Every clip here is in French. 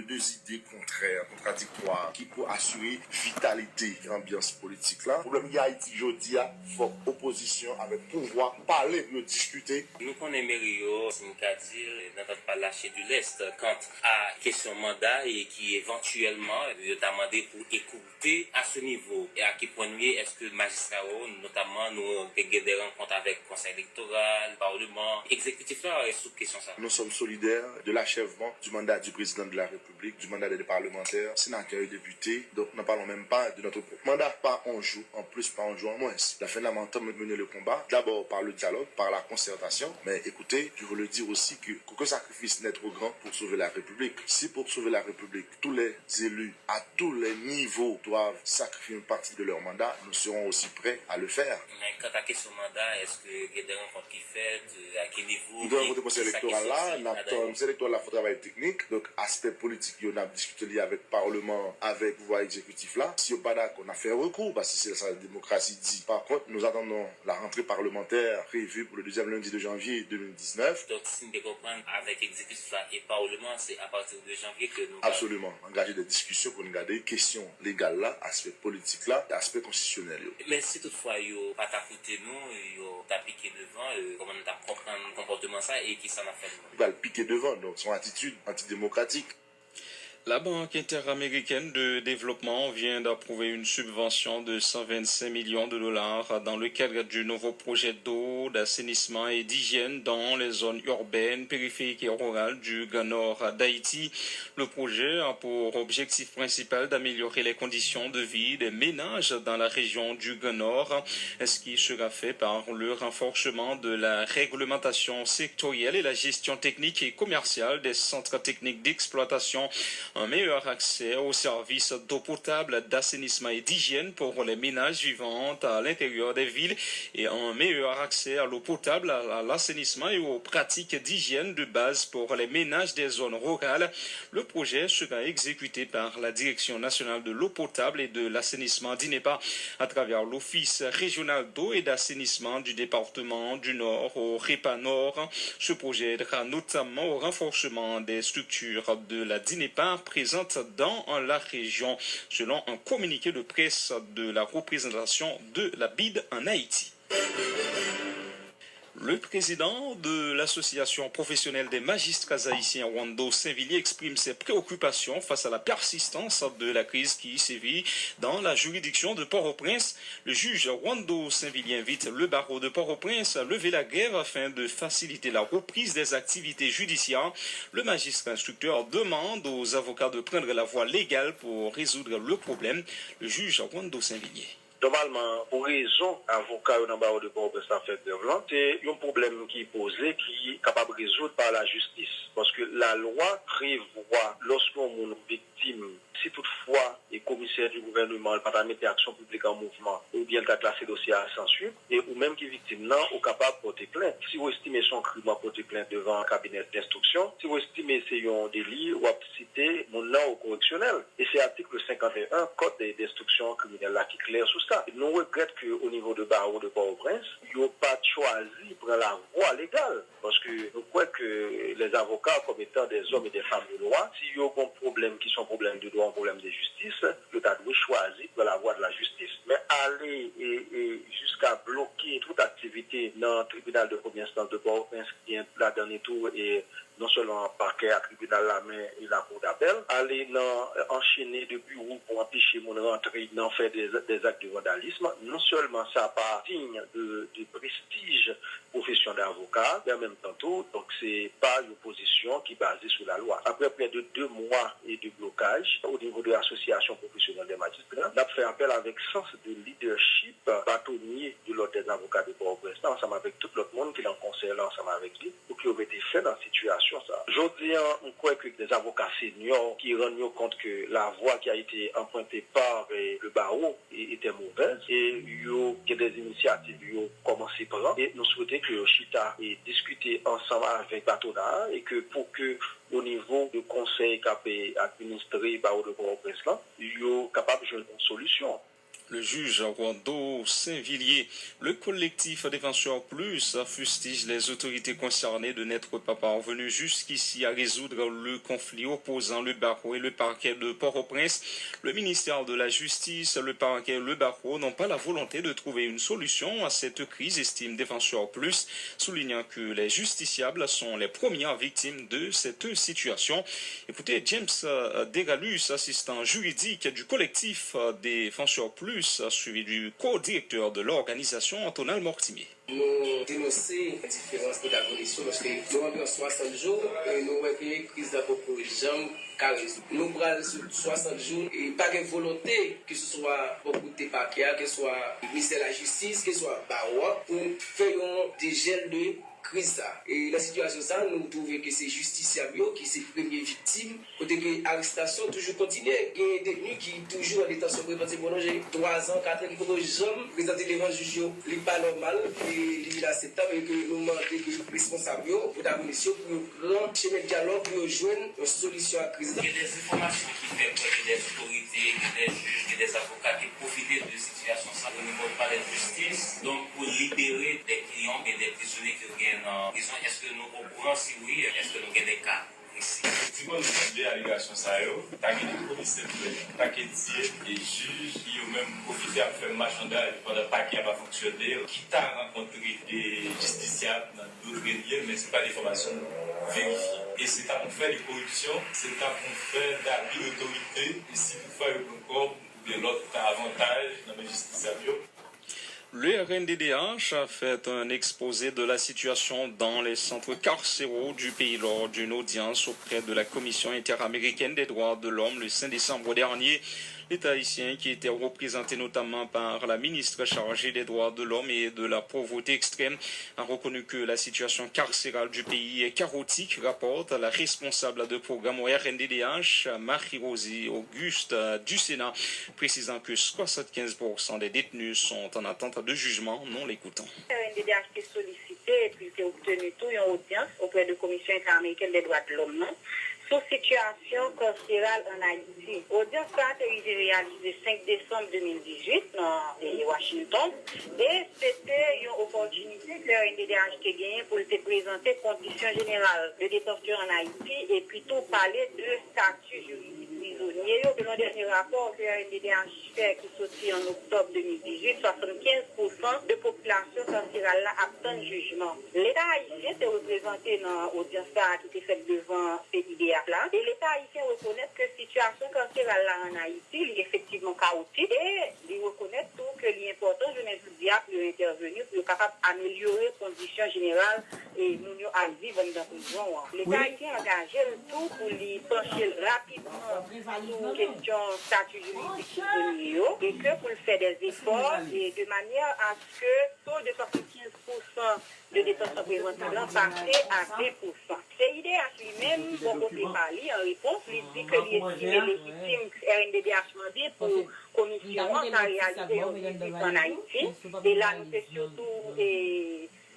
Deux idées contraires, contradictoires, qui pour assurer vitalité de l'ambiance politique là. Le problème de Haïti, je dis, il faut opposition avec pouvoir parler, de discuter. Nous connaissons c'est qu'à dire, n'entend pas lâcher du lest quant à question mandat et qui éventuellement t'a demandé pour écouter à ce niveau et à quel point est-ce que magistrat notamment nous avons des rencontres avec le conseil électoral, parlement, exécutif là sous question ça. Nous sommes solidaires de l'achèvement du mandat du président de la République, du mandat des parlementaires, sénateurs et députés. Donc, nous ne parlons même pas de notre mandat, pas en jour, en plus, pas en jour, en moins. La fin de la mandat, nous mener le combat, d'abord par le dialogue, par la concertation. Mais écoutez, je veux le dire aussi que sacrifice n'est trop grand pour sauver la République. Si pour sauver la République, tous les élus, à tous les niveaux, doivent sacrifier une partie de leur mandat, nous serons aussi prêts à le faire. Mais quant à la question mandat, est-ce qu'il y a des rencontres qui fait, à quel niveau? Nous devons voter pour cet électoral-là, cet électoral-là, il faut travailler technique, donc aspect politique, on a discuté avec le Parlement, avec le pouvoir exécutif là. Si on n'est pas d'accord, on a fait un recours, parce que c'est ça la démocratie dit. Par contre, nous attendons la rentrée parlementaire prévue pour le deuxième lundi de janvier 2019. Donc, si nous comprenons avec l'exécutif là et Parlement, c'est à partir de janvier que nous... Absolument. Engager des discussions pour nous garder les questions légales là, aspect politique là, et aspect constitutionnel. Mais si toutefois, vous pas t'écouter nous, vous t'as piqué devant, comment nous t'as compris le comportement ça et qui s'en a fait? Il va le piquer devant, donc son attitude antidémocratique. La Banque interaméricaine de développement vient d'approuver une subvention de 125 millions de dollars dans le cadre du nouveau projet d'eau, d'assainissement et d'hygiène dans les zones urbaines, périphériques et rurales du Grand Nord d'Haïti. Le projet a pour objectif principal d'améliorer les conditions de vie des ménages dans la région du Grand Nord, ce qui sera fait par le renforcement de la réglementation sectorielle et la gestion technique et commerciale des centres techniques d'exploitation. Un meilleur accès aux services d'eau potable, d'assainissement et d'hygiène pour les ménages vivant à l'intérieur des villes et un meilleur accès à l'eau potable, à l'assainissement et aux pratiques d'hygiène de base pour les ménages des zones rurales. Le projet sera exécuté par la Direction nationale de l'eau potable et de l'assainissement d'INEPA à travers l'Office régional d'eau et d'assainissement du département du Nord au REPA Nord. Ce projet aidera notamment au renforcement des structures de la DINEPA présente dans la région, selon un communiqué de presse de la représentation de la BID en Haïti. Le président de l'association professionnelle des magistrats haïtiens Wando Saint-Villiers exprime ses préoccupations face à la persistance de la crise qui sévit dans la juridiction de Port-au-Prince. Le juge Wando Saint-Villiers invite le barreau de Port-au-Prince à lever la grève afin de faciliter la reprise des activités judiciaires. Le magistrat instructeur demande aux avocats de prendre la voie légale pour résoudre le problème. Le juge Wando Saint-Villiers. Normalement, pour raison, avocat dans le barreau de Port-au-Prince fait de c'est un problème qui est posé, qui est capable de résoudre par la justice. Parce que la loi prévoit, lorsqu'on est une victime, si toutefois les commissaires du gouvernement ne pas mettre action publique en mouvement, ou bien le classé dossier à censure, et ou même qui est victime là, est capable de porter plainte. Si vous estimez son crime, vous porter plainte devant un cabinet d'instruction. Si vous estimez c'est un délit, vous citer mon nom au correctionnel. Et c'est l'article 51 Code d'instruction criminelle là qui est clair sur ça. Nous regrettons qu'au niveau de barreau de Port-au-Prince, ils n'ont pas choisi pour la voie légale. Parce que nous croyons que les avocats, comme étant des hommes et des femmes de loi, s'il y a un problème qui sont problèmes de droit, un problème de justice, le tas doit choisir pour la voie de la justice. Mais aller et jusqu'à bloquer toute activité dans le tribunal de première instance de Port-au-Prince qui est la dernière tour et non seulement un parquet à tribunal la main et la cour d'appel, aller enchaîner de bureaux pour empêcher mon rentrée dans faire des actes de vandalisme, non seulement ça n'a pas signe de prestige profession d'avocat, mais en même temps tout, donc c'est pas une position qui est basée sur la loi. Après près de 2 mois et de blocage au niveau de l'association professionnelle des magistrats, on a fait appel avec sens de leadership bâtonnier de l'ordre des avocats de Port-au-Prince, ensemble avec tout l'autre monde qui est en conseil ensemble avec lui, pour qu'il aurait été fait dans la situation. Aujourd'hui, on croit que des avocats seniors qui rendent compte que la voie qui a été empruntée par le barreau était mauvaise et il y a des initiatives qui ont commencé par là. Et nous souhaitons que Chita ait discuté ensemble avec Batona et que pour que au niveau du conseil qui a administré barreau de Port-au-Prince, il est capable de jouer une solution. Le juge Wando Saint-Villiers, le collectif Défenseurs Plus, fustige les autorités concernées de n'être pas parvenues jusqu'ici à résoudre le conflit opposant le barreau et le parquet de Port-au-Prince. Le ministère de la Justice, le parquet et le barreau n'ont pas la volonté de trouver une solution à cette crise, estime Défenseurs Plus, soulignant que les justiciables sont les premières victimes de cette situation. Écoutez, James Degalus, assistant juridique du collectif Défenseurs Plus, suivi du co-directeur de l'organisation, Antonal Mortimier. Nous dénonçons la différence de la condition parce que nous avons 60 jours et nous avons une crise d'appropriation carré. Nous prenons sur 60 jours et pas de volonté que ce soit beaucoup de paquets, que ce soit le ministère de la Justice, que ce soit Baroua, pour faire des gels de crise. Et la situation, ça, nous trouvons que c'est justiciable qui c'est première victime. Côté que l'arrestation toujours continue. Il y a des détenus qui toujours en détention préventive. Bon, j'ai 3 ans, 4 ans, qui ne peuvent jamais présenter devant le juge. Ce n'est pas normal. Et il est acceptable et que nous demandons que les responsables, pour la commission, pour prendre chemin de dialogue, pour rejoindre une solution à la crise. Il y a des informations qui font que des autorités, des juges, des avocats qui profitent de situation ça au niveau de la justice, donc pour libérer des clients et des prisonniers qui viennent en prison. Est-ce que nous au courant, si oui, est-ce que nous avons des cas ici? Effectivement, nous avons des allégations, ça y est, des commissaires, paquetiers et juges qui ont même profité à faire marchandage pendant que paquet n'a pas fonctionné, qui t'a rencontré des justiciables dans d'autres lieux, mais ce n'est pas des formations vérifiées. Et c'est à qu'on fait des corruptions, c'est à qu'on fait d'abus d'autorité, et si vous faites le corps, ou bien l'autre avantage dans les justiciables. Le RNDDH a fait un exposé de la situation dans les centres carcéraux du pays lors d'une audience auprès de la Commission interaméricaine des droits de l'homme le 5 décembre dernier. L'État haïtien, qui était représenté notamment par la ministre chargée des droits de l'homme et de la pauvreté extrême, a reconnu que la situation carcérale du pays est chaotique, rapporte la responsable de programme au RNDDH, Marie-Rosie Auguste du Sénat, précisant que 75% des détenus sont en attente de jugement. Non l'écoutant. Le RNDDH est sollicité et puis il a obtenu toute une audience auprès de la Commission interaméricaine des droits de l'homme. Sur situation carcérale en Haïti. Audience a été réalisée le 5 décembre 2018 dans Washington et c'était une opportunité que le RNDDH a gagnée pour te présenter conditions générales de détention en Haïti et plutôt parler de statut juridique prisonnier. Selon le dernier rapport que le RNDDH fait qui sorti en octobre 2018, 75% de population carcérale attend le jugement. L'État haïtien s'est représenté dans l'audience qui était faite devant CIDA. Et l'État haïtien reconnaît que la situation carcérale en Haïti est effectivement chaotique et il reconnaît tout que l'important de l'immédiat pour intervenir pour être capable d'améliorer les conditions générales et nous à vivre dans la prison. L'État haïtien a engagé le tout pour lui pencher rapidement sur la question statut juridique et que pour faire des efforts et de manière à ce que taux de 75% de détention préventive passé à 2%. CIDH lui-même, bon côté parler en réponse, il dit que l'estimé légitime RNDDH demandé pour commission à réaliser en Haïti. Et là, nous faisons surtout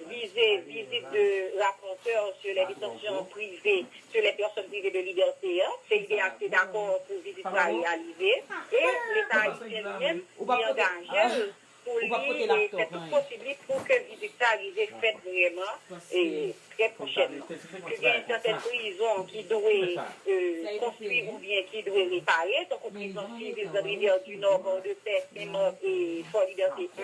visite de rapporteur sur les détentions privées, sur les personnes privées de liberté. CIDH est d'accord pour visite à réaliser. Et l'État haïtien lui-même est engagé pour lui, c'est tout possible pour que le visite arrive faite vraiment et très prochainement. Il y a certaines prisons qui doivent construire ou bien qui doivent réparer, donc prison civile de Rivière du Nord, Bord de Paix, Saint-Marc et Fort Liberté 1.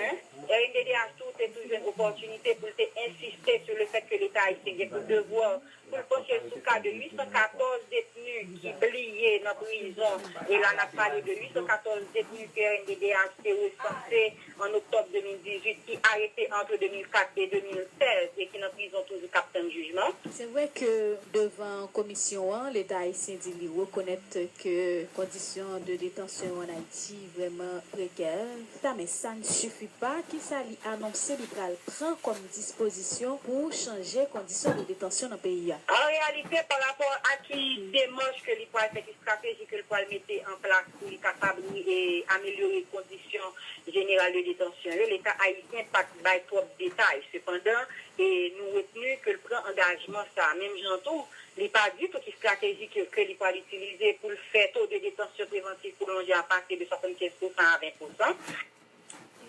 RNDDH, tout est toujours une opportunité pour insister sur le fait que l'État haïtien a pour devoir pour pencher sous cas de 814 détenus qui bliaient dans la prison. Et là, on a parlé de 814 détenus que RNDDH s'est recensé en octobre 2018 qui arrêtés entre 2004 et 2016 et qui dans prison toujours captain de jugement. C'est vrai que devant la commission 1, l'État haïtien dit reconnaître que conditions de détention en Haïti vraiment précaires. Mais ça ne suffit pas. Qui ça lui annoncer l'État prend comme disposition pour changer les conditions de détention dans le pays? En réalité, par rapport à qui démarche que l'État fait, qui stratégie que l'État mettre en place pour être capable d'améliorer les conditions générales de détention, l'État haïtien pas de trop de détails. Cependant, et nous retenons que le prend engagement ça. Même j'entends, l'État du tout qui stratégie que l'État utiliser pour le faire taux de détention préventive prolongée à partir de 75% à 20%.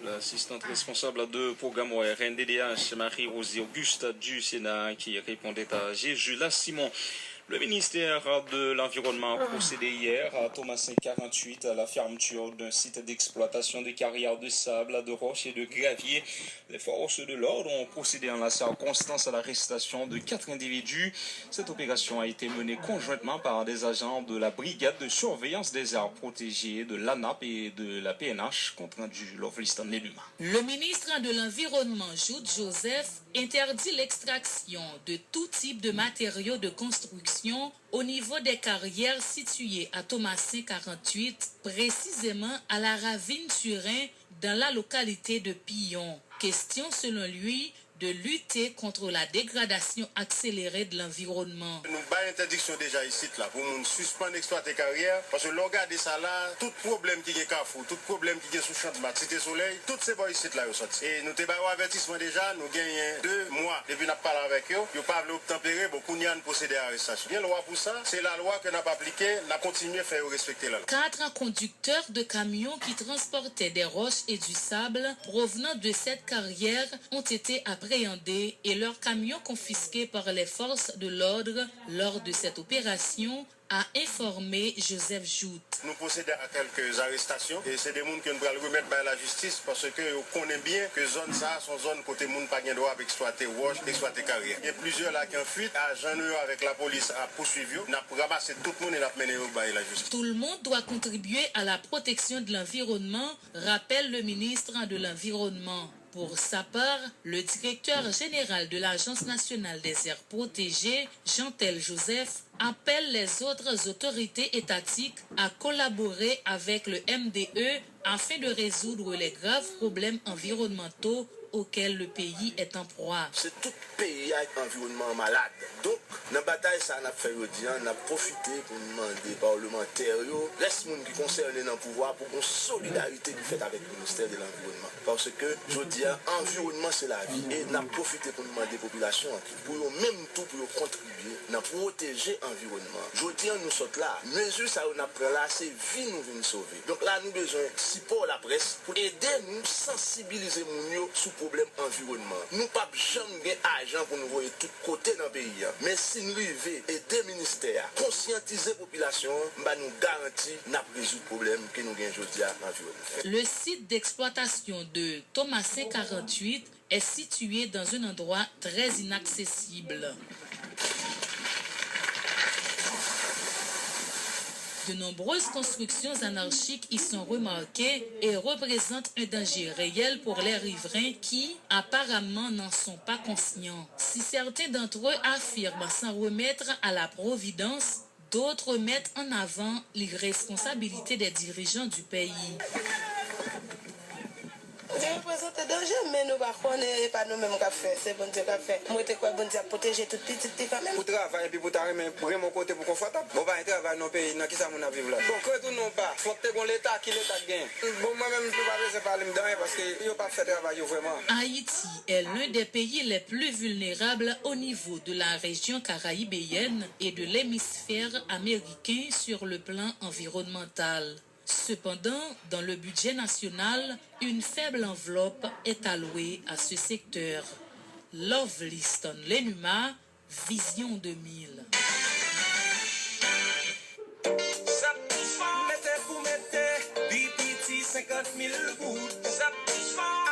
L'assistante responsable de programme RNDDH, Marie-Rosie Auguste du Sénat, qui répondait à Jésus Simon. Le ministère de l'Environnement a procédé hier à Thomasin 48 à la fermeture d'un site d'exploitation de carrières de sable, de roches et de gravier. Les forces de l'ordre ont procédé en la circonstance à l'arrestation de 4 individus. Cette opération a été menée conjointement par des agents de la brigade de surveillance des aires protégées de l'ANAP et de la PNH, compte rendu Lovelistan Lenuma. Le ministre de l'Environnement, Jude Joseph, interdit l'extraction de tout type de matériaux de construction au niveau des carrières situées à Thomasin 48, précisément à la ravine Turin, dans la localité de Pillon. Question, selon lui, de lutter contre la dégradation accélérée de l'environnement. Nous avons une interdiction déjà ici là, pour nous suspendre l'exploiter carrière, parce que l'on regarde ça là, tout problème qui est Carrefour, tout problème qui est sous champ de Cité Soleil, tout ces boys ici là, sorti. Et nous avons un avertissement déjà, nous gagnons 2 mois depuis nous parlé avec eux, ils pas voulu obtempérer, beaucoup n'y a procédé à l'arrestation. Il y a une loi pour ça, c'est la loi que nous avons appliquée, nous avons continué à faire respecter la loi. 4 conducteurs de camions qui transportaient des roches et du sable provenant de cette carrière ont été appréhendés et leurs camions confisqués par les forces de l'ordre lors de cette opération, a informé Joseph Jout. Nous procédons à quelques arrestations et c'est des gens que nous allons remettre à la justice parce que nous connaissons bien que zone ça sont zones côté moun pas de droit exploiter roche, exploiter carrière. Il y a plusieurs là qui ont fuite, agents avec la police à poursuivre, n'a ramassé tout le monde et n'a mené au bail la justice. Tout le monde doit contribuer à la protection de l'environnement, rappelle le ministre de l'Environnement. Pour sa part, le directeur général de l'Agence nationale des aires protégées, Jean-Tel Joseph, appelle les autres autorités étatiques à collaborer avec le MDE afin de résoudre les graves problèmes environnementaux auquel le pays est en proie. C'est tout pays avec un environnement malade. Donc, dans la bataille, ça, on a fait on a profité pour demander aux parlementaires, les gens qui concernent le pouvoir, pour une solidarité qui fait avec le ministère de l'Environnement. Parce que, je dis, l'environnement, c'est la vie. Et on a profité pour demander aux populations, pour même tout, pour contribuer, à protéger l'environnement. Je dis, nous sommes là. Mesure ça, on a pris là, c'est vie nous venir sauver. Donc là, nous avons besoin de support la presse pour aider nous sensibiliser nous sur problème environnement. Nous pas jamais argent pour nous voir de tous côtés dans le pays. Mais si nous arrivons et des ministères conscientiser la population, nous garantit n'a résoudre le problème que nous gagnons aujourd'hui à l'environnement. Le site d'exploitation de Thomasin 48 est situé dans un endroit très inaccessible. De nombreuses constructions anarchiques y sont remarquées et représentent un danger réel pour les riverains qui, apparemment, n'en sont pas conscients. Si certains d'entre eux affirment s'en remettre à la providence, d'autres mettent en avant l'irresponsabilité des dirigeants du pays. Ça représente un danger, mais nous ne pas nous-mêmes qui fait. C'est bon Dieu qui fait. Moi, je crois bon Dieu protéger toutes les petites femmes. Pour travailler, puis pour t'arrimer, vraiment côté pour confortable. Bon, pas un travail dans le pays, dans qui ça mon vivre là. Bon, que tout non pas. Faut que tu aies l'État qui l'État gagne. Bon, moi-même, je ne peux pas laisser parler de rien parce qu'ils n'ont pas fait travail vraiment. Haïti est l'un des pays les plus vulnérables au niveau de la région caribéenne et de l'hémisphère américain sur le plan environnemental. Cependant, dans le budget national, une faible enveloppe est allouée à ce secteur. Lovelistan Lenuma, Vision 2000. Mettez pour mettre, BPT 50 000 gouttes.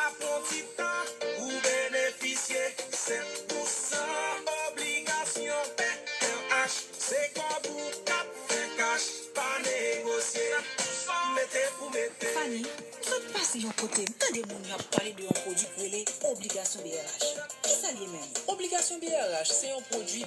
Apprenti temps pour bénéficier 7% obligation PRH. C'est comme vous fait cash, pas négocier. Fanny, tout passe de côté. Tant de monde a parlé de un produit qui est obligation BRH. Qui ça lié même? Obligation BRH, c'est un produit